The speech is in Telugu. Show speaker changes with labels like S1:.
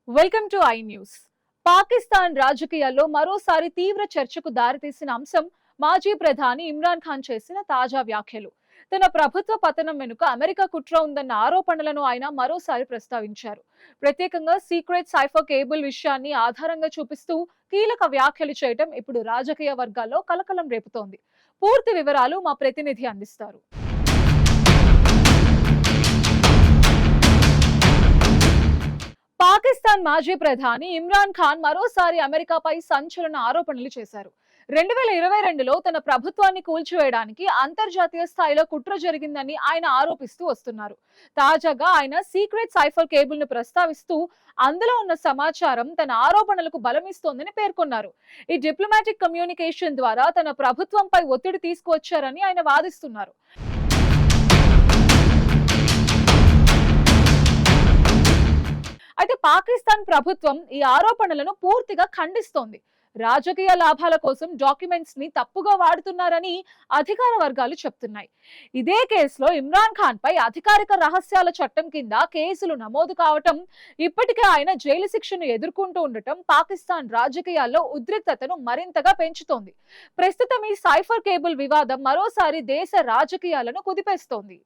S1: Welcome to I news. Pakistan రాజకీయాల్లో మరోసారి తీవ్ర చర్చకు దారితీసిన అంశం మాజీ ప్రధాని ఇమ్రాన్ ఖాన్ చేసిన తాజా వ్యాఖ్యలు. తన ప్రభుత్వ పతనం వెనుక అమెరికా కుట్ర ఉందన్న ఆరోపణలను ఆయన మరోసారి ప్రస్తావించారు. ప్రత్యేకంగా సీక్రెట్ సైఫర్ కేబుల్ విషయాన్ని ఆధారంగా చూపిస్తూ కీలక వ్యాఖ్యలు చేయడం ఇప్పుడు రాజకీయ వర్గాల్లో కలకలం రేపుతోంది. పూర్తి వివరాలు మా ప్రతినిధి అందిస్తారు. పాకిస్తాన్ మాజీ ప్రధాని ఇమ్రాన్ ఖాన్ మరోసారి అమెరికాపై సంచలన ఆరోపణలు చేశారు. 2022లో తన ప్రభుత్వాన్ని కూల్చివేయడానికి అంతర్జాతీయ స్థాయిలో కుట్ర జరిగిందని ఆయన ఆరోపిస్తూ వస్తున్నారు. తాజాగా ఆయన సీక్రెట్ సైఫర్ కేబుల్ ను ప్రస్తావిస్తూ అందులో ఉన్న సమాచారం తన ఆరోపణలకు బలమిస్తోందని పేర్కొన్నారు. ఈ డిప్లొమాటిక్ కమ్యూనికేషన్ ద్వారా తన ప్రభుత్వంపై ఒత్తిడి తీసుకువచ్చారని ఆయన వాదిస్తున్నారు. అయితే పాకిస్తాన్ ప్రభుత్వం ఈ ఆరోపణలను పూర్తిగా ఖండిస్తోంది. రాజకీయ లాభాల కోసం డాక్యుమెంట్స్ ని తప్పుగా వాడుతున్నారని అధికార వర్గాలు చెప్తున్నాయి. ఇదే కేసులో ఇమ్రాన్ ఖాన్ పై అధికారిక రహస్యాల చట్టం కింద కేసులు నమోదు కావటం, ఇప్పటికే ఆయన జైలు శిక్షను ఎదుర్కొంటూ ఉండటం పాకిస్తాన్ రాజకీయాల్లో ఉద్రిక్తతను మరింతగా పెంచుతోంది. ప్రస్తుతం ఈ సైఫర్ కేబుల్ వివాదం మరోసారి దేశ రాజకీయాలను కుదిపేస్తోంది.